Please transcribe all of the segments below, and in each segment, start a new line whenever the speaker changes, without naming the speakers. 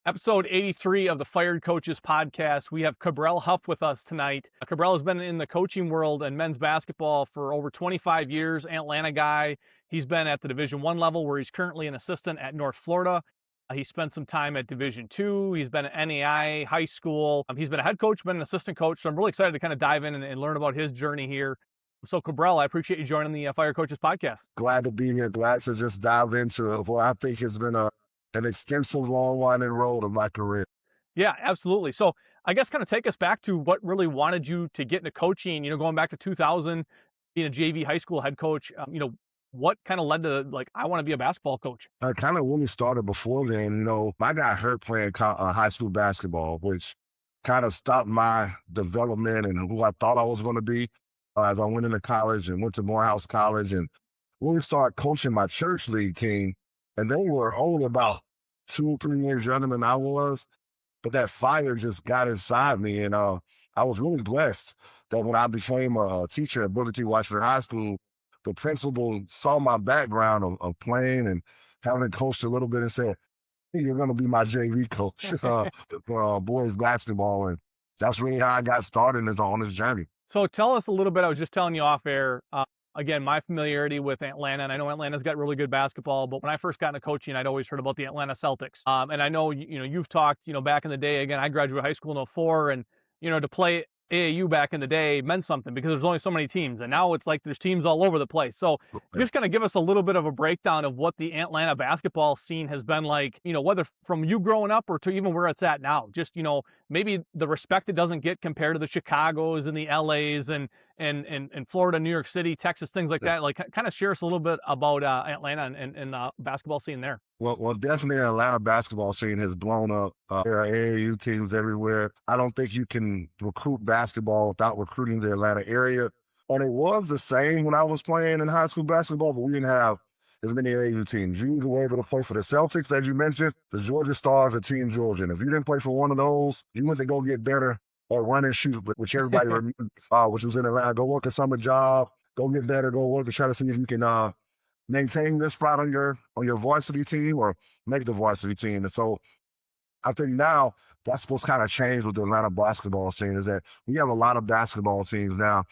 Episode 83 of the Fired Coaches podcast. We have Cabral Huff with us tonight. Cabral has been in the coaching world and men's basketball for over 25 years, Atlanta guy. He's been at the Division I level where he's currently an assistant at North Florida. He spent some time at Division II. He's been at NAI, high school. He's been a head coach, been an assistant coach. So I'm really excited to kind of dive in and learn about his journey here. So Cabral, I appreciate you joining the Fire Coaches podcast.
Glad to be here. Glad to just dive into it. Well, I think it's been an extensive, long, winding road of my career.
Yeah, absolutely. So I guess kind of take us back to what really wanted you to get into coaching, going back to 2000, being a JV high school head coach, what kind of led to I want to be a basketball coach?
I kind of really started before then. I got hurt playing high school basketball, which kind of stopped my development and who I thought I was going to be as I went into college and went to Morehouse College and really started coaching my church league team. And they were only about 2 or 3 years younger than I was. But that fire just got inside me. And I was really blessed that when I became a teacher at Booker T. Washington High School, the principal saw my background of playing and having coached a little bit and said, "Hey, you're going to be my JV coach for boys basketball." And that's really how I got started on this journey.
So tell us a little bit. I was just telling you off air. Again, my familiarity with Atlanta, and I know Atlanta's got really good basketball, but when I first got into coaching, I'd always heard about the Atlanta Celtics. And I know, you've talked, back in the day, again, I graduated high school in '04, and, to play AAU back in the day meant something because there's only so many teams. And now it's like there's teams all over the place. So just kind of give us a little bit of a breakdown of what the Atlanta basketball scene has been like, whether from you growing up or to even where it's at now. Just, maybe the respect it doesn't get compared to the Chicagos and the LAs and Florida, New York City, Texas, things like that. Kind of share us a little bit about Atlanta and basketball scene there.
Well, definitely the Atlanta basketball scene has blown up. There are AAU teams everywhere. I don't think you can recruit basketball without recruiting the Atlanta area. And it was the same when I was playing in high school basketball, but we didn't have as many AAU teams. You were able to play for the Celtics, as you mentioned, the Georgia Stars, or Team Georgia. And if you didn't play for one of those, you went to go get better or run and shoot, which everybody remembers, which was in Atlanta. Go work a summer job, go get better, go work and try to see if you can maintain this spot on your varsity team or make the varsity team. And so I think now that's what's kind of changed with the Atlanta basketball scene is that we have a lot of basketball teams now.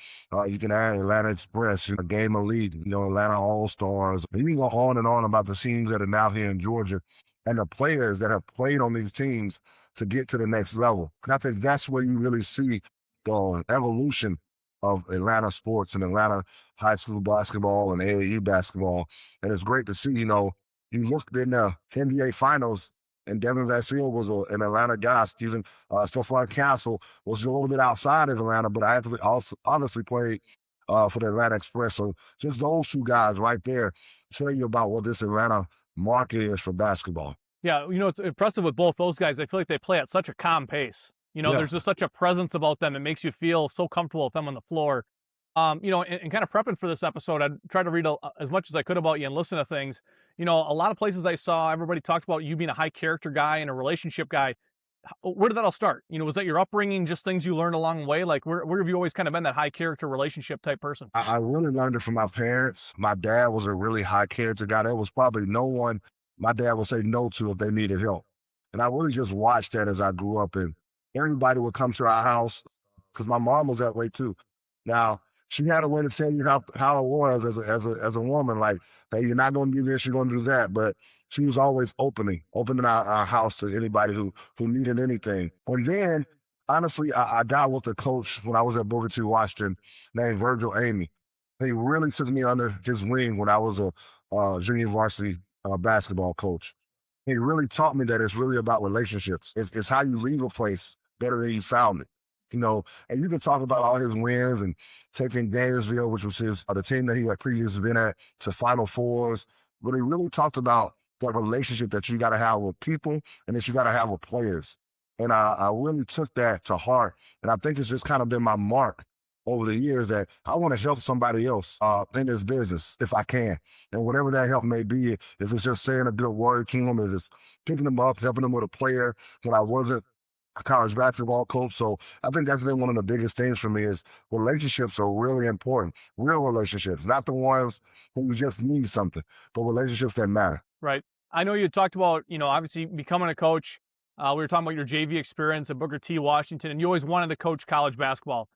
You can add Atlanta Express, Game Elite, Atlanta All-Stars. You can go on and on about the teams that are now here in Georgia and the players that have played on these teams to get to the next level. And I think that's where you really see the evolution of Atlanta sports and Atlanta high school basketball and AAU basketball. And it's great to see, you looked in the NBA Finals and Devin Vassell was an Atlanta guy. Stephon Castle was a little bit outside of Atlanta, but I actually also obviously played for the Atlanta Express. So just those two guys right there tell you about what this Atlanta market is for basketball.
Yeah, it's impressive with both those guys. I feel like they play at such a calm pace. There's just such a presence about them. It makes you feel so comfortable with them on the floor. And kind of prepping for this episode, I tried to read as much as I could about you and listen to things. A lot of places I saw, everybody talked about you being a high character guy and a relationship guy. Where did that all start? Was that your upbringing, just things you learned along the way? Where have you always kind of been that high character relationship type person?
I really learned it from my parents. My dad was a really high character guy. There was probably no one my dad would say no to if they needed help. And I really just watched that as I grew up, and everybody would come to our house because my mom was that way too. Now, she had a way to tell you how it was as a woman, like, hey, you're not going to do this, you're going to do that. But she was always opening our house to anybody who needed anything. And then, honestly, I got with a coach when I was at Booker T. Washington named Virgil Amy. He really took me under his wing when I was a junior varsity basketball coach. He really taught me that it's really about relationships. It's how you leave a place better than you found it. And you can talk about all his wins and taking Gainesville, which was the team that he had previously been at, to Final Fours. But he really talked about that relationship that you got to have with people and that you got to have with players. And I really took that to heart. And I think it's just kind of been my mark over the years that I want to help somebody else in this business if I can. And whatever that help may be, if it's just saying a good word to them, if it's picking them up, helping them with a player when I wasn't a college basketball coach. So I think that's been one of the biggest things for me is relationships are really important. Real relationships, not the ones who you just need something, but relationships that matter.
Right. I know you talked about, obviously becoming a coach, We were talking about your JV experience at Booker T. Washington, and you always wanted to coach college basketball.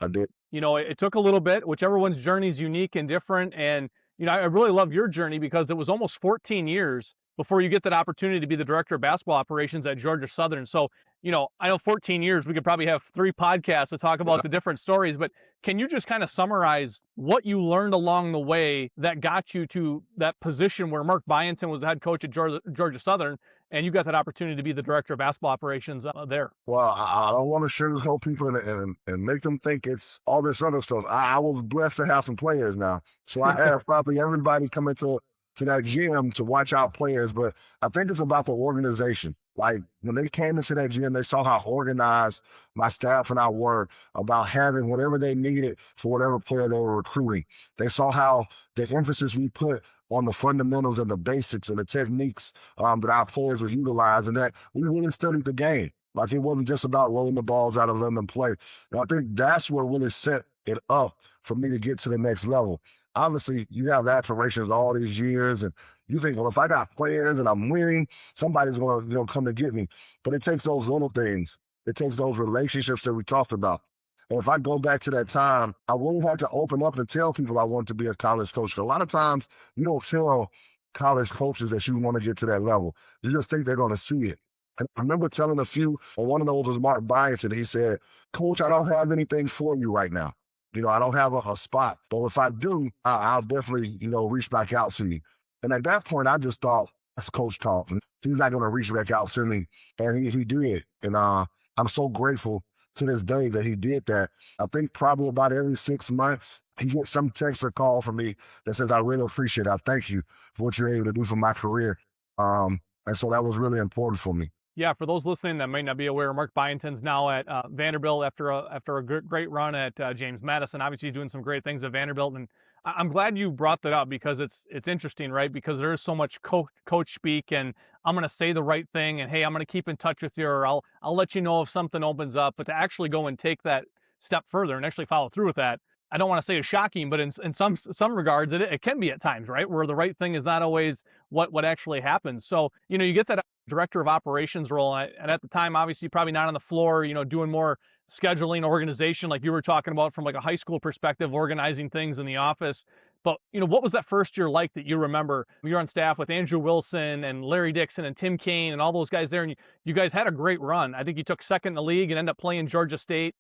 I did.
It took a little bit. Whichever one's journey is unique and different. And, I really love your journey because it was almost 14 years before you get that opportunity to be the director of basketball operations at Georgia Southern. So, I know 14 years, we could probably have 3 podcasts to talk about the different stories, but can you just kind of summarize what you learned along the way that got you to that position where Mark Byington was the head coach at Georgia Southern, and you got that opportunity to be the director of basketball operations there?
Well, I don't want to sugarcoat people and make them think it's all this other stuff. I was blessed to have some players now. So I had probably everybody coming to that gym to watch out players, but I think it's about the organization. Like when they came into that gym, they saw how organized my staff and I were about having whatever they needed for whatever player they were recruiting. They saw how the emphasis we put on the fundamentals and the basics and the techniques that our players would utilize, and that we really studied the game. Like it wasn't just about rolling the balls out and letting them play. And I think that's what really set it up for me to get to the next level. Obviously, you have aspirations all these years, and you think, well, if I got players and I'm winning, somebody's going to come to get me. But it takes those little things. It takes those relationships that we talked about. And if I go back to that time, I really had to open up and tell people I want to be a college coach. A lot of times, you don't tell college coaches that you want to get to that level. You just think they're going to see it. And I remember telling a few, and one of those was Mark Byington. He said, Coach, I don't have anything for you right now. I don't have a spot. But if I do, I'll definitely, reach back out to you. And at that point, I just thought, that's coach talk. He's not going to reach back out to me. And he did. And I'm so grateful to this day that he did that. I think probably about every 6 months, he gets some text or call from me that says, I really appreciate it. I thank you for what you're able to do for my career. And so that was really important for me.
Yeah, for those listening that might not be aware, Mark Byington's now at Vanderbilt after a great run at James Madison. Obviously, doing some great things at Vanderbilt, and I'm glad you brought that up because it's interesting, right? Because there is so much coach speak, and I'm going to say the right thing, and hey, I'm going to keep in touch with you, or I'll let you know if something opens up. But to actually go and take that step further and actually follow through with that, I don't want to say it's shocking, but in some regards, it can be at times, right? Where the right thing is not always what actually happens. So, you get that director of operations role. And at the time, obviously, probably not on the floor, doing more scheduling, organization, like you were talking about from like a high school perspective, organizing things in the office. But, what was that first year like that you remember? You're on staff with Andrew Wilson and Larry Dixon and Tim Kaine and all those guys there. And you guys had a great run. I think you took second in the league and ended up playing Georgia State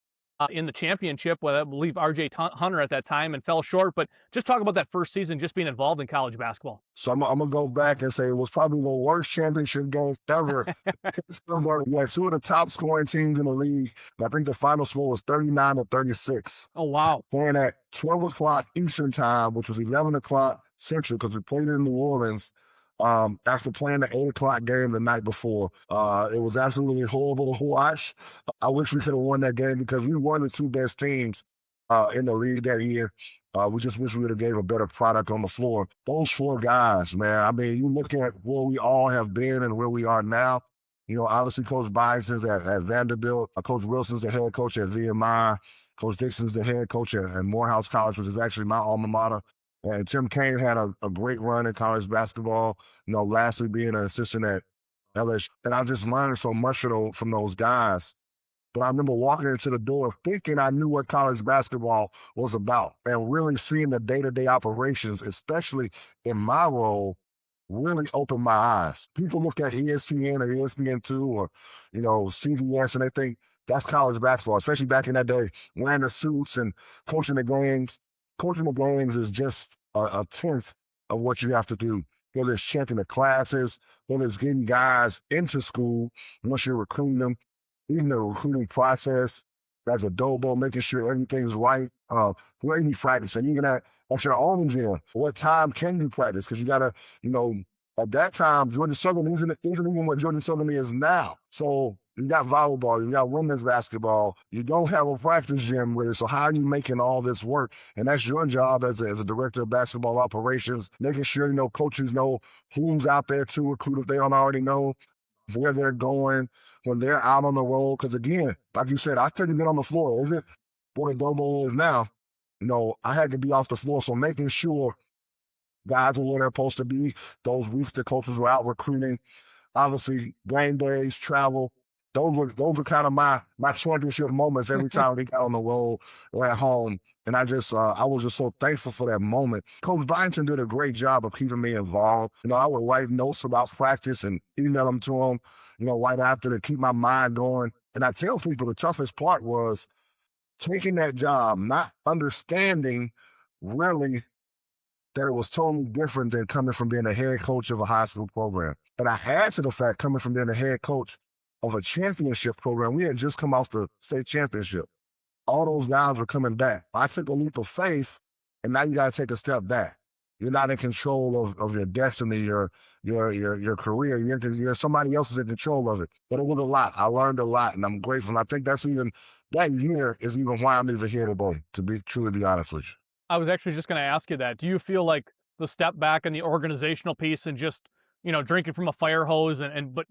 in the championship with, I believe, R.J. Hunter at that time, and fell short. But just talk about that first season, just being involved in college basketball.
So I'm going to go back and say it was probably the worst championship game ever. We had 2 of the top scoring teams in the league. And I think the final score was 39-36.
Oh, wow.
Playing at 12 o'clock Eastern time, which was 11 o'clock Central, because we played in New Orleans. After playing the 8 o'clock game the night before. It was absolutely horrible to watch. I wish we could have won that game because we were the 2 best teams in the league that year. We just wish we would have gave a better product on the floor. Those 4 guys, man, I mean, you look at where we all have been and where we are now. Obviously Coach Byington's at Vanderbilt. Coach Wilson's the head coach at VMI. Coach Dixon's the head coach at Morehouse College, which is actually my alma mater. And Tim Kaine had a great run in college basketball, lastly being an assistant at LSU. And I just learned so much from those guys. But I remember walking into the door thinking I knew what college basketball was about, and really seeing the day-to-day operations, especially in my role, really opened my eyes. People look at ESPN or ESPN2 or, CBS, and they think that's college basketball, especially back in that day, wearing the suits and coaching the games. Coaching the games is just a tenth of what you have to do. Whether it's checking the classes, whether it's getting guys into school, once you're recruiting them, even the recruiting process, as a dobo, making sure everything's right. Where you practice, and even at your own gym, what time can you practice? Because you got to, at that time, Georgia Southern isn't even what Georgia Southern is now. So you got volleyball, you got women's basketball. You don't have a practice gym with it. So how are you making all this work? And that's your job as a director of basketball operations, making sure, coaches know who's out there to recruit if they don't already know, where they're going when they're out on the road. Because again, like you said, I couldn't get on the floor. Is it what a dobo is now? I had to be off the floor. So making sure guys were where they're supposed to be, those weeks the coaches were out recruiting, obviously game days, travel. Those were kind of my championship moments every time we got on the road or at home. And I was just so thankful for that moment. Coach Byington did a great job of keeping me involved. I would write notes about practice and email them to him, right after to keep my mind going. And I tell people the toughest part was taking that job, not understanding really that it was totally different than coming from being a head coach of a high school program. And I add to the fact, coming from being a head coach of a championship program, we had just come off the state championship. All those guys were coming back. I took a leap of faith, and now you got to take a step back. You're not in control of your destiny, your career. You're somebody else is in control of it. But it was a lot. I learned a lot, and I'm grateful. And I think that year is even why I'm even here today, to be truly honest with you.
I was actually just going to ask you that. Do you feel like the step back and the organizational piece and just, drinking from a fire hose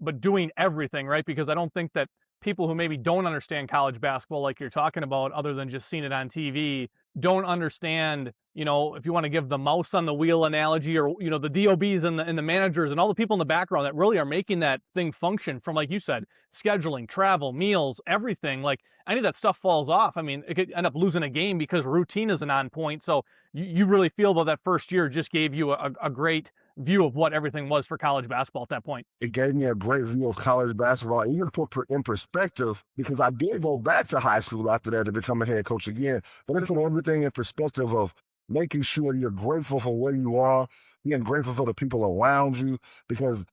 but doing everything, right? Because I don't think that people who maybe don't understand college basketball like you're talking about, other than just seeing it on TV, don't understand, if you want to give the mouse on the wheel analogy, or, the DOBs and the managers and all the people in the background that really are making that thing function, from, like you said, scheduling, travel, meals, everything. Like, any of that stuff falls off. I mean, it could end up losing a game because routine isn't on point. So you really feel that first year just gave you a great view of what everything was for college basketball at that point.
It gave me a great view of college basketball, even put in perspective, because I did go back to high school after that to become a head coach again. But it put everything in perspective of making sure you're grateful for where you are, being grateful for the people around you, because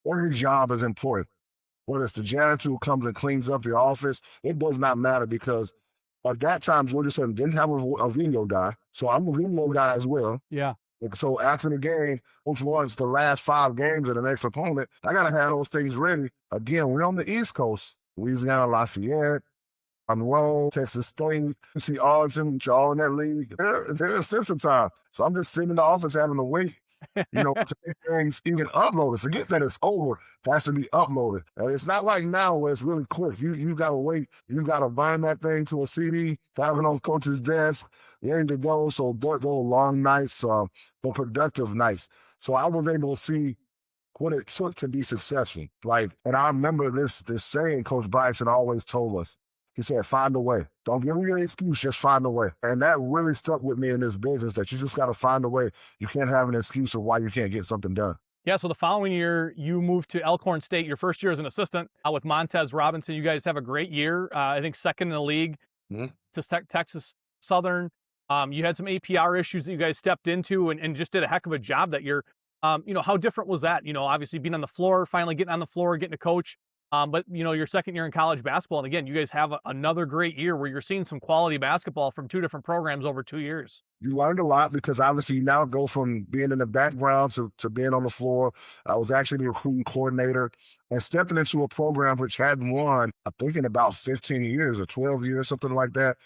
every job is important. Whether it's the janitor who comes and cleans up your office, it does not matter, because at that time, Georgia Southern didn't have a video guy. So I'm a video guy as well.
Yeah.
So after the game, which was the last 5 games of the next opponent, I got to have those things ready. Again, we're on the East Coast, Louisiana, Lafayette, Monroe, Texas State, UC Arlington, which are all in that league. They're in Central Time. So I'm just sitting in the office having to wait, to get things even uploaded. Forget that it's over. It has to be uploaded. And it's not like now where it's really quick. You got to wait. You got to bind that thing to a CD, have it on coach's desk, ready to go. So those long nights, but productive nights. So I was able to see what it took to be successful. And I remember this saying Coach Byington always told us. He said, find a way. Don't give me an excuse, just find a way. And that really stuck with me in this business, that you just got to find a way. You can't have an excuse of why you can't get something done.
Yeah, so the following year, you moved to Alcorn State, your first year as an assistant with Montez Robinson. You guys have a great year, I think second in the league to Texas Southern. You had some APR issues that you guys stepped into and just did a heck of a job that year. How different was that? Obviously being on the floor, finally getting on the floor, getting to coach. But, your second year in college basketball, and again, you guys have another great year where you're seeing some quality basketball from 2 different programs over 2 years.
You learned a lot, because obviously you now go from being in the background to being on the floor. I was actually the recruiting coordinator and stepping into a program which hadn't won, I think, in about 15 years or 12 years, something like that.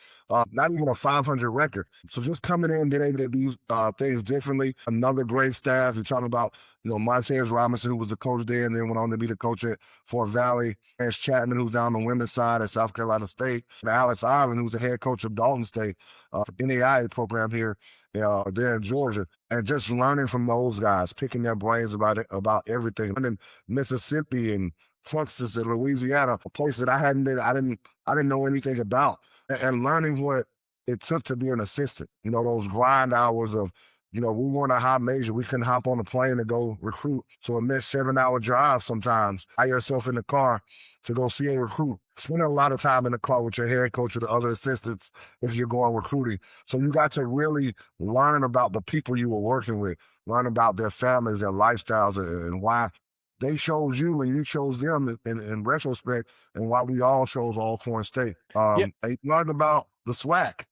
Not even a 500 record. So just coming in, being able to do things differently. Another great staff. You're talking about, Montez Robinson, who was the coach there and then went on to be the coach at Fort Valley. Terrence Chapman, who's down on the women's side at South Carolina State. And Alex Ireland, who's the head coach of Dalton State, NAIA program here. There in Georgia, and just learning from those guys, picking their brains about everything. And in Mississippi and Texas and Louisiana, a place that I didn't know anything about, and learning what it took to be an assistant. Those grind hours of, we weren't a high major. We couldn't hop on a plane to go recruit. So it meant 7-hour drives sometimes. Tie yourself in the car to go see a recruit. Spending a lot of time in the car with your head coach or the other assistants if you're going recruiting. So you got to really learn about the people you were working with, learn about their families, their lifestyles, and why they chose you and you chose them in retrospect, and why we all chose Alcorn State. They learned about the SWAC,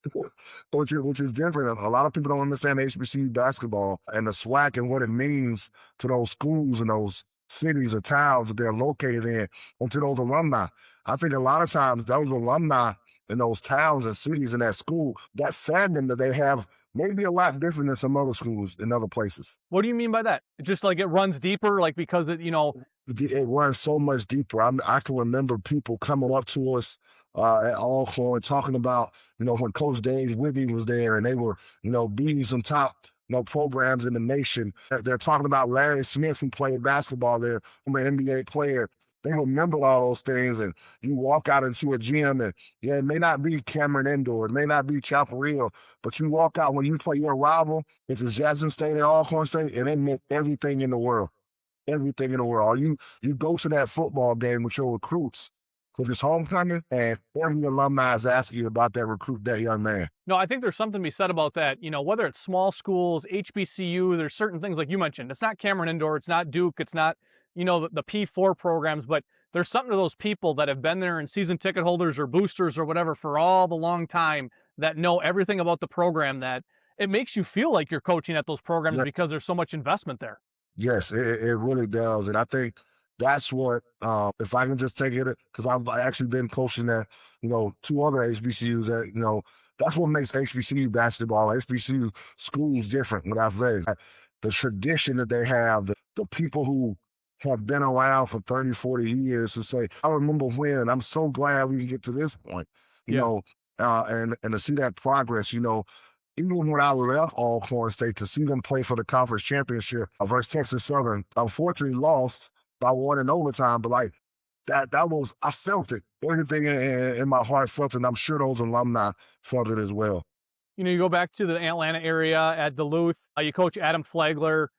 which is different. A lot of people don't understand HBCU basketball and the SWAC and what it means to those schools and those cities or towns that they're located in, and to those alumni. I think a lot of times those alumni in those towns and cities in that school, that fandom that they have may be a lot different than some other schools in other places.
What do you mean by that? Just like it runs deeper, like because it
It runs so much deeper. I can remember people coming up to us at Alcorn talking about, when Coach Dave Whitney was there, and they were, beating some top programs in the nation. They're talking about Larry Smith, who played basketball there, from an NBA player. They remember all those things, and you walk out into a gym, and yeah, it may not be Cameron Indoor, it may not be Chapel Hill, but you walk out when you play your rival, it's Jackson State and Alcorn State, and it meant everything in the world. Everything in the world. Or you go to that football game with your recruits because it's homecoming, and every alumni is asking you about that recruit, that young man.
No, I think there's something to be said about that. Whether it's small schools, HBCU, there's certain things like you mentioned. It's not Cameron Indoor, it's not Duke, it's not, the P4 programs, but there's something to those people that have been there and season ticket holders or boosters or whatever for all the long time that know everything about the program, that it makes you feel like you're coaching at those programs because there's so much investment there.
Yes, it really does. And I think that's what, if I can just take it, because I've actually been coaching at, 2 other HBCUs that, that's what makes HBCU basketball, HBCU schools different with athletics. The tradition that they have, the people who have been around for 30, 40 years who say, I remember when, I'm so glad we can get to this point, and to see that progress, even when I left Alcorn State, to see them play for the conference championship versus Texas Southern, unfortunately lost by 1 in overtime, but like that was, I felt it. Everything in my heart felt it, and I'm sure those alumni felt it as well.
You go back to the Atlanta area at Duluth, you coach Adam Flagler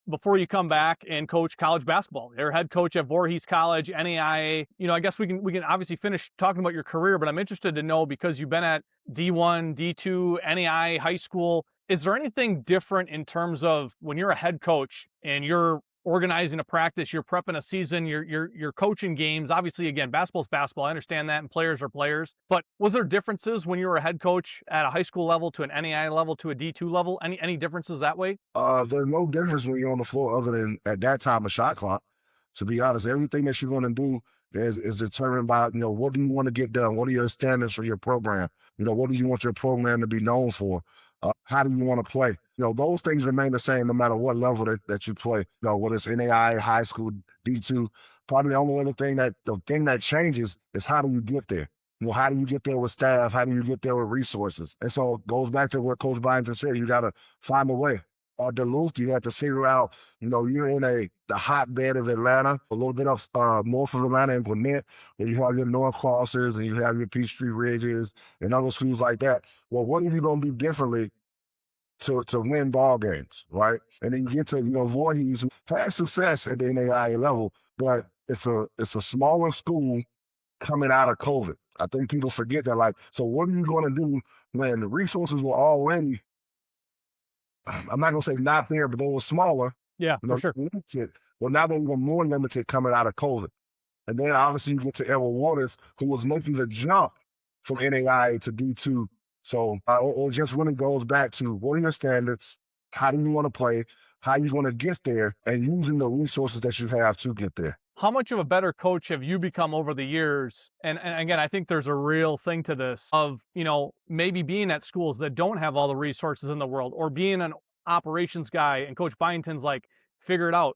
before you come back and coach college basketball. You're head coach at Voorhees College, NAIA. I guess we can obviously finish talking about your career, but I'm interested to know, because you've been at D1, D2, NAIA, high school, is there anything different in terms of when you're a head coach and you're organizing a practice, you're prepping a season, you're coaching games? Obviously, again, basketball's basketball. I understand that, and players are players. But was there differences when you were a head coach at a high school level to an NAIA level to a D2 level? Any differences that way?
There's no difference when you're on the floor other than at that time a shot clock. To be honest, everything that you're going to do is determined by, what do you want to get done? What are your standards for your program? What do you want your program to be known for? How do you want to play? Those things remain the same no matter what level that you play. Whether it's NAIA, high school, D2, probably the only other thing that changes is how do you get there? How do you get there with staff? How do you get there with resources? And so it goes back to what Coach Byington said. You got to find a way. Duluth, you have to figure out, you're in the hotbed of Atlanta, a little bit of north of Atlanta and Gwinnett, where you have your North Crossers and you have your Peachtree Ridges and other schools like that. Well, what are you going to do differently to win ball games, right? And then you get to, Voorhees, who had success at the NAIA level, but it's a smaller school coming out of COVID. I think people forget that. So what are you going to do when the resources were already, I'm not going to say not there, but they were smaller.
Yeah, for sure.
Limited. Well, now they were more limited coming out of COVID. And then obviously you get to Edward Waters, who was making the jump from NAIA to D2. So it just really goes back to what are your standards? How do you want to play? How you want to get there? And using the resources that you have to get there.
How much of a better coach have you become over the years? And again, I think there's a real thing to this of, maybe being at schools that don't have all the resources in the world, or being an operations guy and Coach Byington's like, figure it out,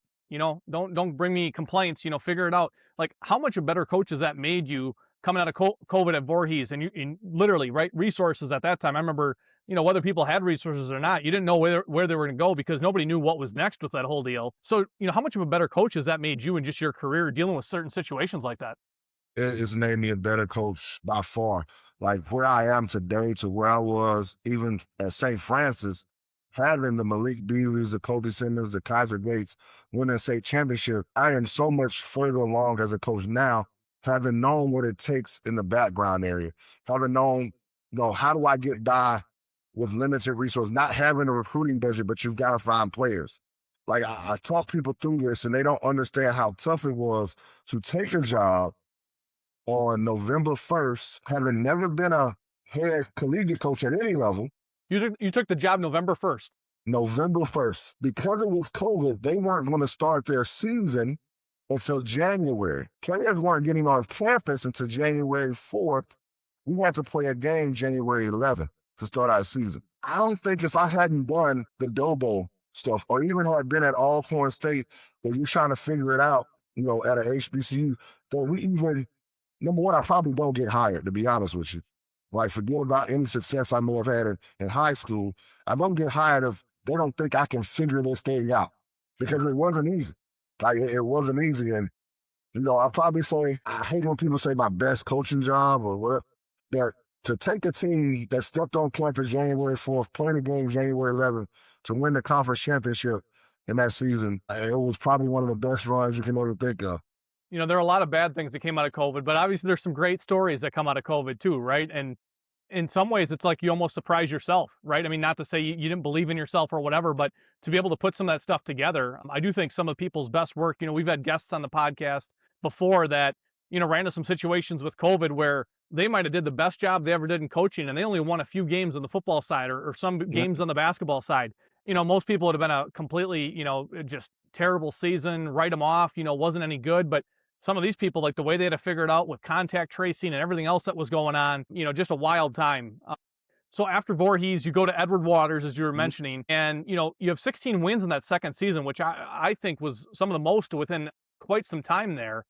don't bring me complaints, figure it out. Like, how much a better coach has that made you coming out of COVID at Voorhees, and you literally, right, resources at that time? I remember, whether people had resources or not, you didn't know where they were going to go because nobody knew what was next with that whole deal. So, how much of a better coach has that made you in just your career dealing with certain situations like that?
It's made me a better coach by far. Like where I am today to where I was even at St. Francis, having the Malik Beasley's, the Kobe Simmons, the Kaiser Gates winning state championship, I am so much further along as a coach now, having known what it takes in the background area, having known, how do I get by with limited resources, not having a recruiting budget, but you've got to find players. Like I talk people through this and they don't understand how tough it was to take a job on November 1st, having never been a head collegiate coach at any level.
You took the job November 1st.
November 1st. Because it was COVID, they weren't going to start their season until January. Players weren't getting on campus until January 4th. We had to play a game January 11th to start our season. I don't think if I hadn't done the Dobo stuff, or even had been at Alcorn State, where you're trying to figure it out, at a HBCU, that we even, number one, I probably don't get hired, to be honest with you. Like, forget about any success I may have had in high school. I don't get hired if they don't think I can figure this thing out because it wasn't easy. Like it wasn't easy. And, I'll probably say, I hate when people say my best coaching job or what, but to take a team that stepped on campus January 4th, playing a game January 11th, to win the conference championship in that season, it was probably one of the best runs you can ever think of.
There are a lot of bad things that came out of COVID, but obviously there's some great stories that come out of COVID too, right? And in some ways, it's like you almost surprise yourself, right? I mean, not to say you didn't believe in yourself or whatever, but to be able to put some of that stuff together, I do think some of people's best work, we've had guests on the podcast before that, ran into some situations with COVID where they might have did the best job they ever did in coaching, and they only won a few games on the football side or some games on the basketball side. Most people would have been a completely, just terrible season, write them off, wasn't any good. But some of these people, like the way they had to figure it out with contact tracing and everything else that was going on, just a wild time. So after Voorhees, you go to Edward Waters, as you were mentioning, and, you have 16 wins in that second season, which I think was some of the most within quite some time there.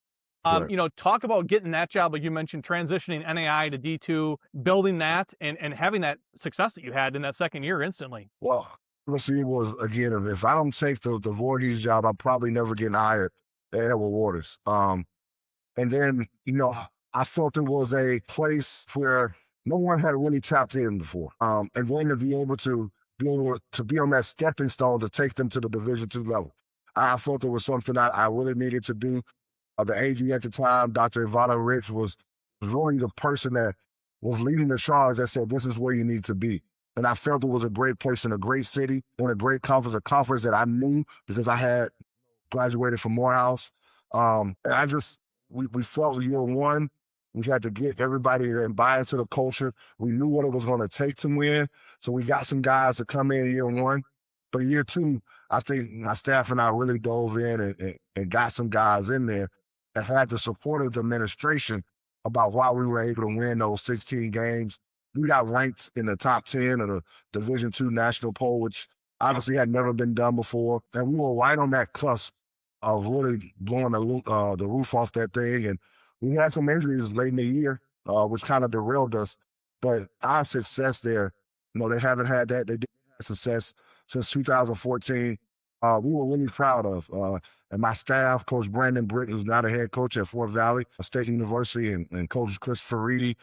Talk about getting that job, like you mentioned, transitioning NAI to D2, building that and having that success that you had in that second year instantly.
Well, let's see, it was, again, if I don't take the Voorhees job, I'm probably never getting hired at Edward Waters. And then, I felt it was a place where no one had really tapped in before. And then to be able to be on that stepping stone to take them to the Division II level. I felt it was something I really needed to do. The AG at the time, Dr. Ivana Rich, was really the person that was leading the charge that said, this is where you need to be. And I felt it was a great place in a great city, in a great conference, a conference that I knew because I had graduated from Morehouse. And we felt year one, we had to get everybody and buy into the culture. We knew what it was going to take to win. So we got some guys to come in year one. But year two, I think my staff and I really dove in and got some guys in there that had the support of the administration about why we were able to win those 16 games. We got ranked in the top 10 of the Division II national poll, which obviously had never been done before. And we were right on that cusp of really blowing the roof off that thing. And we had some injuries late in the year, which kind of derailed us. But our success there, they haven't had that. They didn't have success since 2014. We were really proud of. And my staff, Coach Brandon Britt, who's now the head coach at Fort Valley State University, and Coach Christopher Reedy,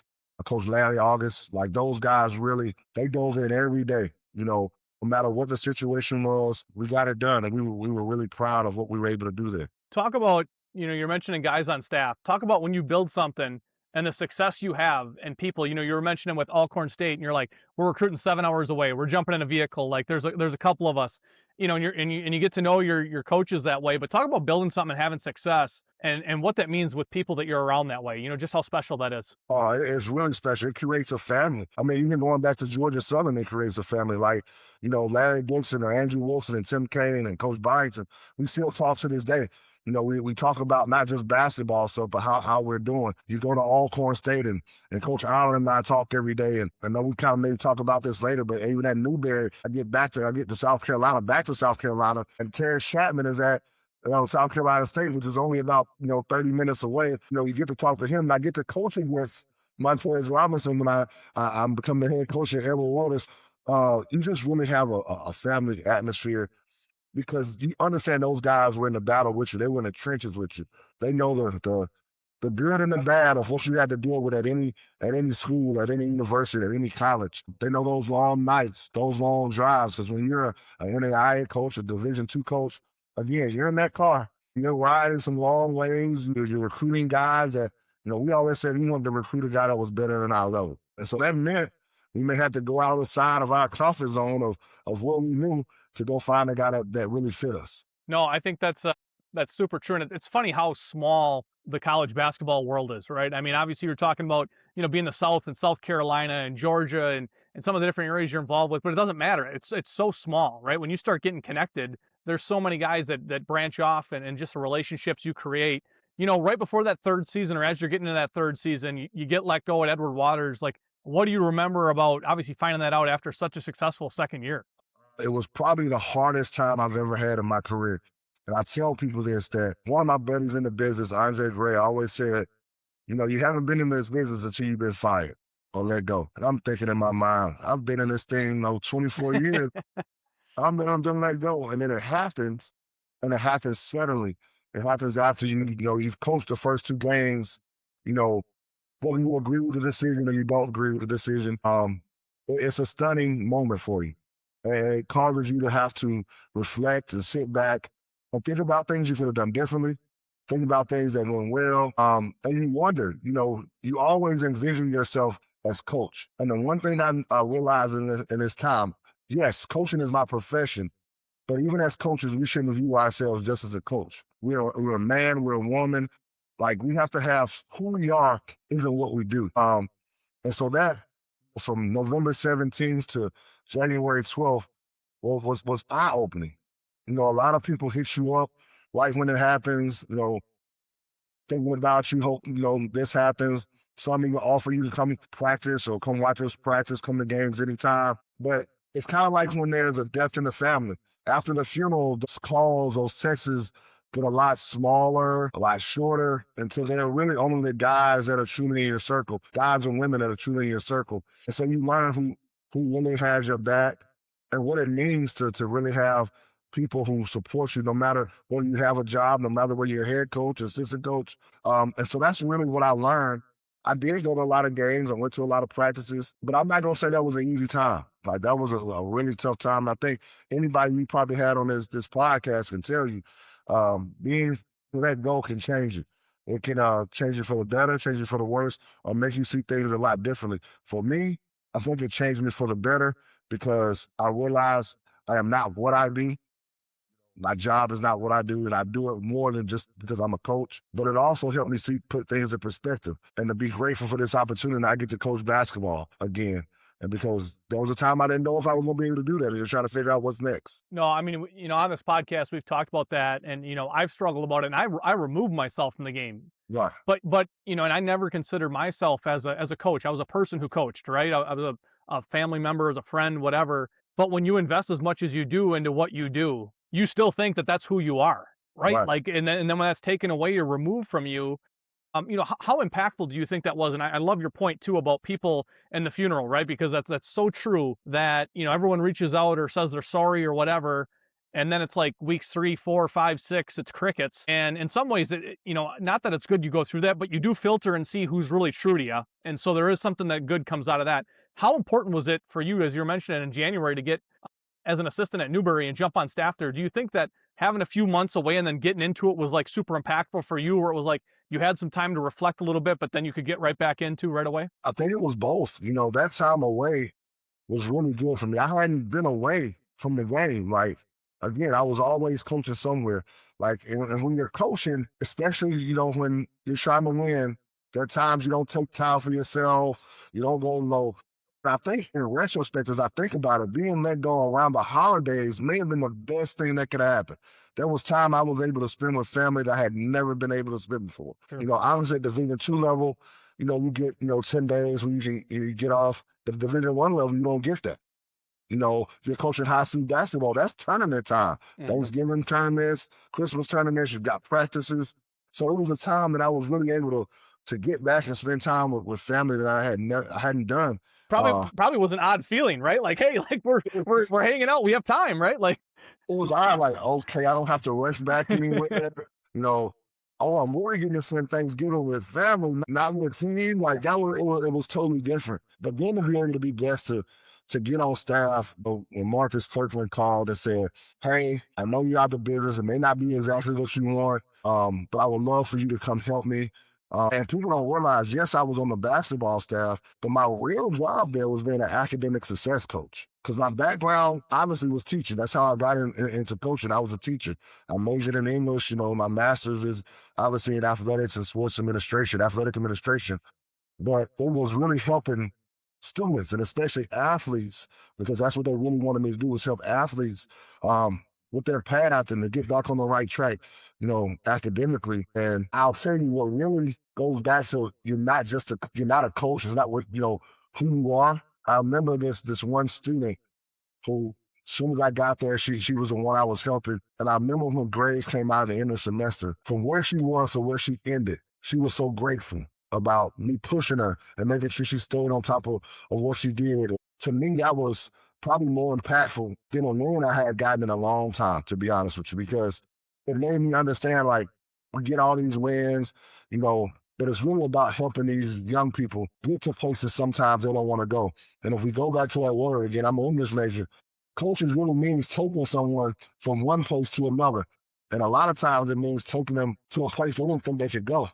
Coach Larry August, like those guys really, they dove in every day. No matter what the situation was, we got it done. And we were really proud of what we were able to do there.
Talk about, you're mentioning guys on staff. Talk about when you build something and the success you have and people, you were mentioning with Alcorn State and you're like, we're recruiting 7 hours away. We're jumping in a vehicle. Like there's a couple of us, and you get to know your coaches that way, but talk about building something and having success and what that means with people that you're around that way, just how special that is.
Oh, it's really special. It creates a family. I mean, even going back to Georgia Southern, it creates a family. Like, Larry Gibson or Andrew Wilson and Tim Kane and Coach Byington, we still talk to this day. We talk about not just basketball stuff, but how we're doing. You go to Alcorn State and Coach Allen and I talk every day. And I know we kind of maybe talk about this later, but even at Newberry, I get to South Carolina, and Terrence Chapman is at South Carolina State, which is only about 30 minutes away. You get to talk to him, and I get to coaching with Montez Robinson when I'm becoming the head coach at Edward Waters. You just really have a family atmosphere, because you understand those guys were in the battle with you. They were in the trenches with you. They know the good and the bad of what you had to deal with at any school, at any university, at any college. They know those long nights, those long drives, because when you're an NAIA coach, a Division II coach, again, you're in that car. You're riding some long ways. You're recruiting guys that, we always said we wanted to recruit a guy that was better than our level. And so that meant we may have to go outside of our comfort zone of what we knew to go find a guy that really fit us.
No, I think that's super true. And it's funny how small the college basketball world is, right? I mean, obviously you're talking about, being the South and South Carolina and Georgia and some of the different areas you're involved with, but it doesn't matter. It's so small, right? When you start getting connected, there's so many guys that branch off and just the relationships you create. Right before that third season, or as you're getting into that third season, you get let go at Edward Waters. Like, what do you remember about obviously finding that out after such a successful second year?
It was probably the hardest time I've ever had in my career. And I tell people this, that one of my buddies in the business, Andre Gray, always said, you haven't been in this business until you've been fired or let go. And I'm thinking in my mind, I've been in this thing 24 years. I'm done let go. And then it happens, and it happens suddenly. It happens after you've coached the first two games, you know, whether you agree with the decision or you don't agree with the decision. It's a stunning moment for you. And it causes you to have to reflect and sit back and think about things you could have done differently. Think about things that went well. And you wonder, you always envision yourself as coach. And the one thing I realized in this time, yes, coaching is my profession, but even as coaches, we shouldn't view ourselves just as a coach. We're a man, we're a woman. Like we have to have who we are isn't what we do. And so that from November 17th to January 12th was eye opening. A lot of people hit you up right when it happens, thinking about you, hope, this happens. Some even offer you to come practice or come watch us practice, come to games anytime. But it's kind of like when there's a death in the family. After the funeral, those calls, those texts get a lot smaller, a lot shorter, until they're really only the guys that are truly in your circle, guys and women that are truly in your circle. And so you learn who really has your back and what it means to really have people who support you, no matter whether you have a job, no matter whether you're a head coach, assistant coach. And so that's really what I learned. I did go to a lot of games. I went to a lot of practices, but I'm not going to say that was an easy time. Like that was a really tough time. I think anybody you probably had on this podcast can tell you, being let go can change you. It can change you for the better, change you for the worse, or make you see things a lot differently. For me, I think it changed me for the better because I realized I am not what I be. My job is not what I do, and I do it more than just because I'm a coach. But it also helped me put things in perspective and to be grateful for this opportunity. I get to coach basketball again. And because there was a time I didn't know if I was going to be able to do that. Just trying to figure out what's next.
No, I mean, on this podcast, we've talked about that, and, I've struggled about it, and I removed myself from the game.
Right.
But and I never considered myself as a coach. I was a person who coached, right? I was a family member, as a friend, whatever. But when you invest as much as you do into what you do, you still think that that's who you are, right?
Right.
Like, and then when that's taken away or removed from you, how impactful do you think that was? And I love your point too about people and the funeral, right? Because that's so true that, everyone reaches out or says they're sorry or whatever. And then it's like weeks 3, 4, 5, 6, it's crickets. And in some ways, not that it's good you go through that, but you do filter and see who's really true to you. And so there is something that good comes out of that. How important was it for you, as you were mentioning in January, to get as an assistant at Newberry and jump on staff there? Do you think that having a few months away and then getting into it was like super impactful for you, or it was like you had some time to reflect a little bit, but then you could get right back into right away?
I think it was both. That time away was really good for me. I hadn't been away from the game. Like, again, I was always coaching somewhere. Like, and when you're coaching, especially, when you're trying to win, there are times you don't take time for yourself. You don't go low. I think in retrospect, as I think about it, being let go around the holidays may have been the best thing that could happen. There was time I was able to spend with family that I had never been able to spend before.
Sure.
I was at Division II level. You get 10 days when you get off. The Division I level, you don't get that. If you're coaching high school basketball, that's tournament time.
Mhm.
Thanksgiving tournaments, Christmas tournaments, you've got practices. So it was a time that I was really able to get back and spend time with family that I hadn't done.
Probably was an odd feeling, right? Like, hey, like we're hanging out, we have time, right? Like,
it was odd, like, okay, I don't have to rush back anywhere. Oh, I'm really getting to spend Thanksgiving with family, not with team. Like that it was totally different. But then to be able to be blessed to get on staff, when Marcus Kirkland called and said, "Hey, I know you're out the business. It may not be exactly what you want, but I would love for you to come help me." And people don't realize, yes, I was on the basketball staff, but my real job there was being an academic success coach. Because my background obviously was teaching. That's how I got into coaching. I was a teacher. I majored in English. My master's is obviously in athletics and sports administration, athletic administration. But it was really helping students and especially athletes, because that's what they really wanted me to do, was help athletes with their path and to get back on the right track, academically. And I'll tell you what really goes back to you're not a coach. It's not what, who you are. I remember this one student who, as soon as I got there, she was the one I was helping. And I remember when grades came out at the end of the semester, from where she was to where she ended, she was so grateful about me pushing her and making sure she stayed on top of what she did. To me, that was probably more impactful than a win I had gotten in a long time, to be honest with you, because it made me understand, like, we get all these wins, you know, but it's really about helping these young people get to places sometimes they don't want to go. And if we go back to that word again, I'm an English major. Coaches really means taking someone from one place to another. And a lot of times it means taking them to a place they didn't think they could go.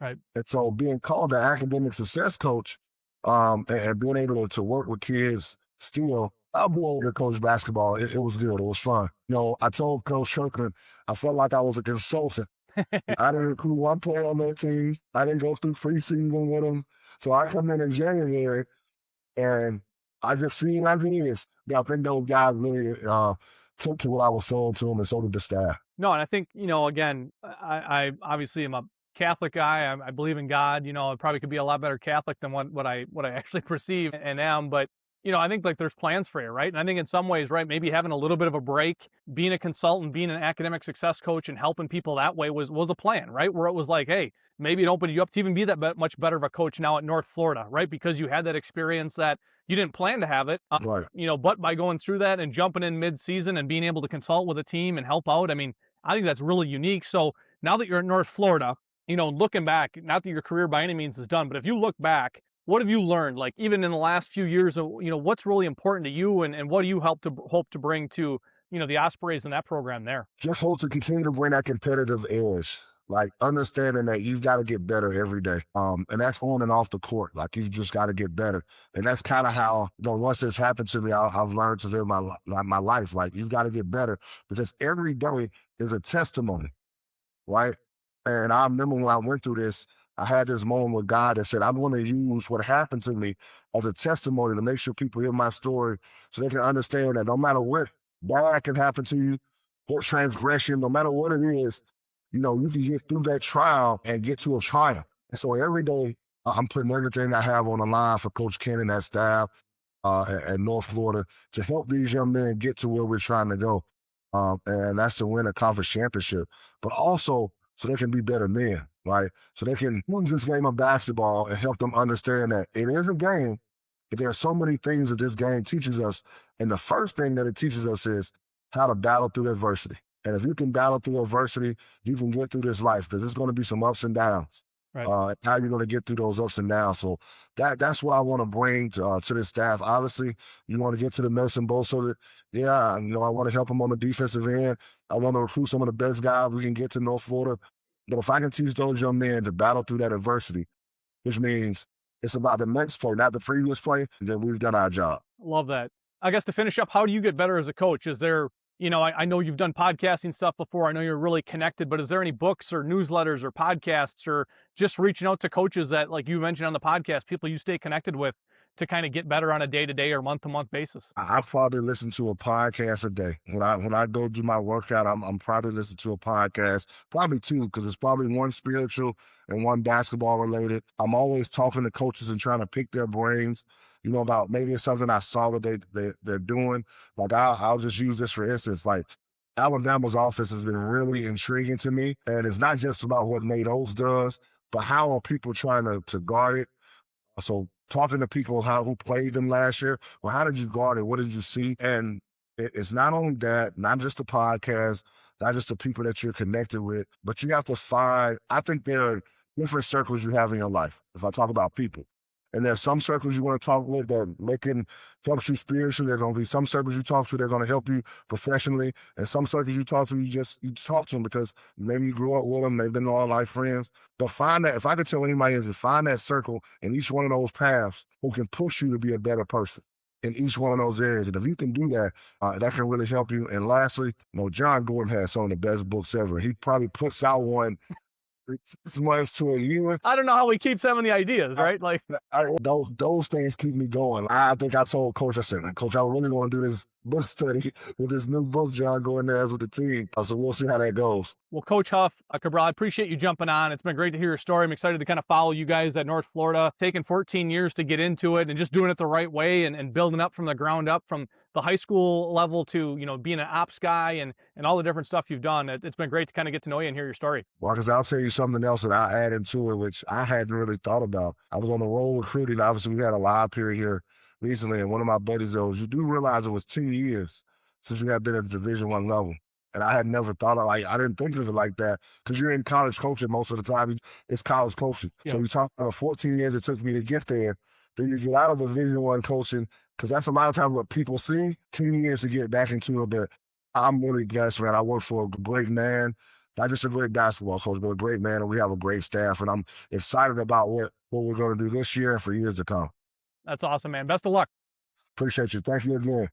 Right.
And so being called an academic success coach, and being able to work with kids still, I'll be able to coach basketball. It was good. It was fun. You know, I told Coach Kirkland, I felt like I was a consultant. I didn't recruit one player on their team. I didn't go through preseason with them. So I come in January, and I just seen ideas. I think those guys really took to what I was saying to them, and so did the staff.
No, and I think, you know, again, I obviously am a Catholic guy. I believe in God. You know, I probably could be a lot better Catholic than what I actually perceive and am. But, you know, I think like there's plans for you, right? And I think in some ways, right, maybe having a little bit of a break, being a consultant, being an academic success coach, and helping people that way was a plan, right? Where it was like, hey, maybe it opened you up to even be that much better of a coach now at North Florida, right? Because you had that experience that you didn't plan to have it,
Right.
you know, but by going through that and jumping in mid-season and being able to consult with a team and help out, I mean, I think that's really unique. So now that you're in North Florida, you know, looking back, not that your career by any means is done, but if you look back, what have you learned? Like even in the last few years, you know, what's really important to you, and what do you hope to bring to, you know, the Ospreys and that program there?
Just hope to continue to bring that competitive edge. Like understanding that you've got to get better every day. And that's on and off the court. Like you've just got to get better. And that's kind of how, you know, once this happened to me, I've learned to live my life. Like you've got to get better because every day is a testimony, right? And I remember when I went through this, I had this moment with God that said, I'm going to use what happened to me as a testimony to make sure people hear my story so they can understand that no matter what bad can happen to you, what transgression, no matter what it is, you know, you can get through that trial and get to a triumph. And so every day I'm putting everything I have on the line for Coach Ken and that staff at North Florida to help these young men get to where we're trying to go. And that's to win a conference championship, but also so they can be better men, right? So they can win this game of basketball and help them understand that it is a game, but there are so many things that this game teaches us. And the first thing that it teaches us is how to battle through adversity. And if you can battle through adversity, you can get through this life because there's going to be some ups and downs.
Right.
How you're going to get through those ups and downs. So that's what I want to bring to this staff. Obviously, you want to get to the medicine bowl so that, yeah, you know, I want to help them on the defensive end. I want to recruit some of the best guys we can get to North Florida. But if I can teach those young men to battle through that adversity, which means it's about the next play, not the previous play, then we've done our job.
Love that. I guess to finish up, how do you get better as a coach? Is there, you know, I know you've done podcasting stuff before. I know you're really connected, but is there any books or newsletters or podcasts or just reaching out to coaches that, like you mentioned on the podcast, people you stay connected with to kind of get better on a day-to-day or month-to-month basis?
I probably listen to a podcast a day. When I go do my workout, I'm probably listening to a podcast, probably two, because it's probably one spiritual and one basketball related. I'm always talking to coaches and trying to pick their brains, you know, about maybe it's something I saw that they're doing. Like I'll just use this for instance, like Alabama's offense has been really intriguing to me, and it's not just about what Nate Oates does, but how are people trying to guard it. So talking to people who played them last year, well, how did you guard it? What did you see? And it's not only that, not just the podcast, not just the people that you're connected with, but you have to find, I think there are different circles you have in your life. If I talk about people, and there's some circles you want to talk with that can help you spiritually. There's going to be some circles you talk to that are going to help you professionally. And some circles you talk to, you talk to them because maybe you grew up with them, they've been all life friends. But find that, if I could tell anybody, is to find that circle in each one of those paths who can push you to be a better person in each one of those areas. And if you can do that, that can really help you. And lastly, you know, John Gordon has some of the best books ever. He probably puts out one 6 months to a year.
I don't know how he keeps having the ideas, right? Like
those things keep me going. I think I told Coach, I said, Coach, I really want to do this book study with this new book John Gordon has with the team. So we'll see how that goes.
Well, Coach Huff, Cabral, I appreciate you jumping on. It's been great to hear your story. I'm excited to kind of follow you guys at North Florida, taking 14 years to get into it and just doing it the right way and building up from the ground up from the high school level to, you know, being an ops guy and all the different stuff you've done. It's been great to kind of get to know you and hear your story.
Well, because I'll tell you something else that I add into it, which I hadn't really thought about. I was on the road recruiting. Obviously, we had a live period here recently, and one of my buddies goes, "You do realize it was 10 years since you have been at the Division I level." And I had never thought of I didn't think of it like that because you're in college coaching most of the time. It's college coaching. So
Yeah.
you talk about 14 years it took me to get there. Then you get out of Division I coaching because that's a lot of times what people see. 10 years to get back into it, but I'm really blessed, man. I work for a great man, not just a great basketball coach, but a great man, and we have a great staff. And I'm excited about what we're going to do this year and for years to come.
That's awesome, man. Best of luck.
Appreciate you. Thank you again.